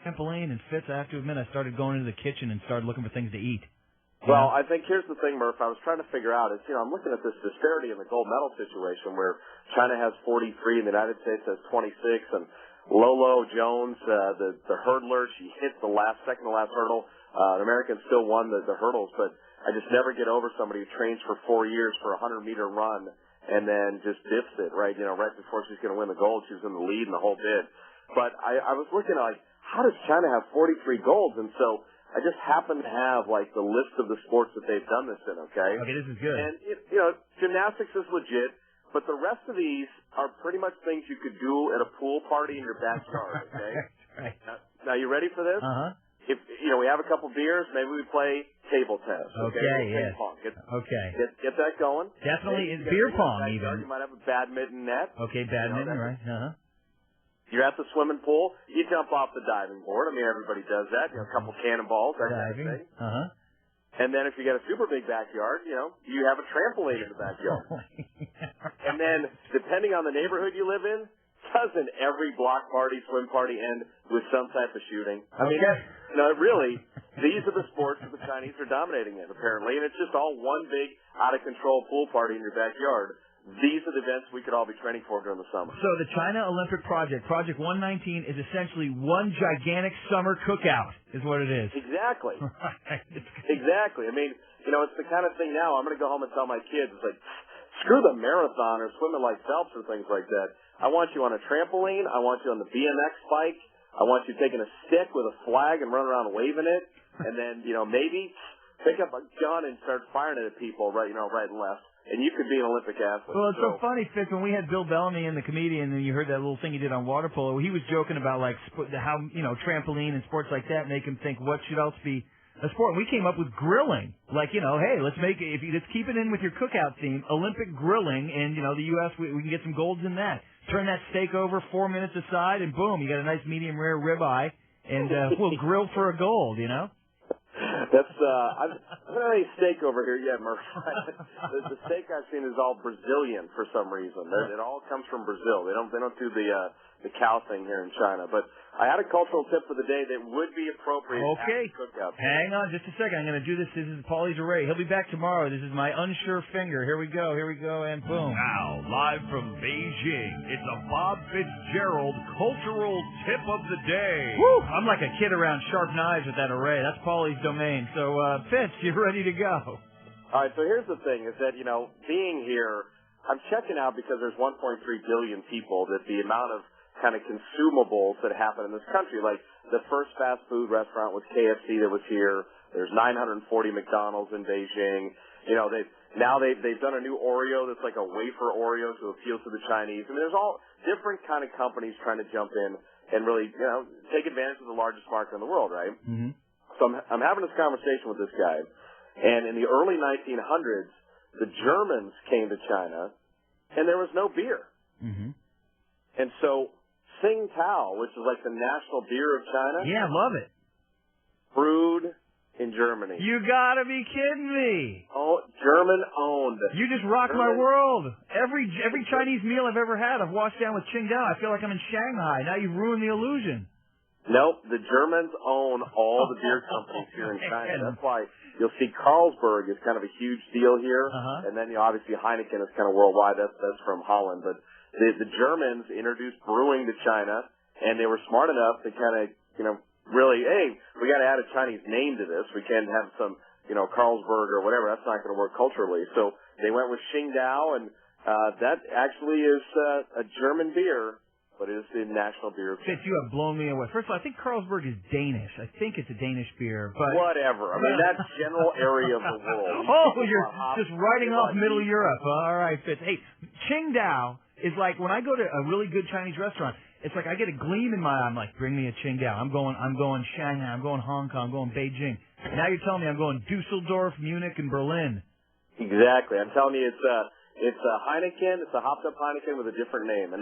trampoline, and Fitz, I have to admit, I started going into the kitchen and started looking for things to eat. Well, I think here's the thing, Murph. I was trying to figure out is, I'm looking at this disparity in the gold medal situation where China has 43 and the United States has 26, and Lolo Jones, the hurdler, she hit the second to last hurdle. The American still won the hurdles, but I just never get over somebody who trains for 4 years for a 100-meter run and then just dips it, right? Right before she's going to win the gold, she was in the lead in the whole bid. But I was looking like, how does China have 43 golds? And so I just happen to have, the list of the sports that they've done this in, okay? Okay, this is good. And, gymnastics is legit, but the rest of these are pretty much things you could do at a pool party in your backyard, okay? Right. Now, you ready for this? Uh-huh. If, we have a couple beers, maybe we play table tennis, okay? Yeah. Ping pong. Okay. Get that going. Definitely beer pong, even. You might have a badminton net. Okay, badminton, right. Uh-huh. You're at the swimming pool. You jump off the diving board. I mean, everybody does that. A couple cannonballs, that kind of thing. Uh-huh. And then if you got a super big backyard, you have a trampoline in the backyard. And then, depending on the neighborhood you live in, doesn't every block party, swim party end with some type of shooting? I mean, really, these are the sports that the Chinese are dominating in, apparently, and it's just all one big, out-of-control pool party in your backyard. These are the events we could all be training for during the summer. So the China Olympic Project, Project 119, is essentially one gigantic summer cookout, is what it is. Exactly. Exactly. I mean, it's the kind of thing now, I'm going to go home and tell my kids, it's like, screw the marathon or swimming like Phelps or things like that. I want you on a trampoline. I want you on the BMX bike. I want you taking a stick with a flag and running around waving it. And then, maybe pick up a gun and start firing it at people right and left. And you could be an Olympic athlete. Well, it's so funny, Fitz, when we had Bill Bellamy in the comedian, and you heard that little thing he did on water polo, he was joking about, how, trampoline and sports like that make him think what should else be a sport. We came up with grilling. Hey, let's keep it in with your cookout theme, Olympic grilling, and, the U.S., we can get some golds in that. Turn that steak over 4 minutes aside, and boom, you got a nice medium rare ribeye, and we'll grill for a gold, That's I haven't had any steak over here yet, Murph. The steak I've seen is all Brazilian for some reason. It all comes from Brazil. They don't do the cow thing here in China. But I had a cultural tip for the day that would be appropriate. Okay, cookout. Hang on just a second. I'm going to do this. This is Paulie's Array. He'll be back tomorrow. This is my unsure finger. Here we go, and boom. Now, live from Beijing, it's a Bob Fitzgerald cultural tip of the day. Woo! I'm like a kid around sharp knives with that array. That's Paulie's domain. So, Fitz, you're ready to go. All right, so here's the thing, is that, being here, I'm checking out because there's 1.3 billion people that the amount of kind of consumables that happen in this country, like the first fast food restaurant was KFC that was here. There's 940 McDonald's in Beijing. They've done a new Oreo that's like a wafer Oreo to appeal to the Chinese. I mean, there's all different kind of companies trying to jump in and really, take advantage of the largest market in the world, right? Mm-hmm. So I'm having this conversation with this guy, and in the early 1900s, the Germans came to China, and there was no beer. Mm-hmm. And so Tsingtao, which is like the national beer of China. Yeah, love it. Brewed in Germany. You gotta be kidding me. Oh, German owned. You just rock my world. Every Chinese meal I've ever had, I've washed down with Qingdao. I feel like I'm in Shanghai. Now you've ruined the illusion. Nope, the Germans own all the beer companies here in China. That's why you'll see Carlsberg is kind of a huge deal here. Uh-huh. And then obviously Heineken is kind of worldwide. That's from Holland. But the Germans introduced brewing to China, and they were smart enough to kind of, really, hey, we got to add a Chinese name to this. We can't have some, Carlsberg or whatever. That's not going to work culturally. So they went with Qingdao, and that actually is a German beer, but it is the national beer. Fitz, you have blown me away. First of all, I think Carlsberg is Danish. I think it's a Danish beer, but whatever. I mean, that's general area of the world. Oh, you're just writing off Middle Europe. All right, Fitz. Hey, Qingdao is like when I go to a really good Chinese restaurant, it's like I get a gleam in my eye. I'm like, bring me a Qingdao. I'm going Shanghai. I'm going Hong Kong. I'm going Beijing. Now you're telling me I'm going Dusseldorf, Munich, and Berlin. Exactly. I'm telling you, it's a Heineken. It's a hopped up Heineken with a different name. And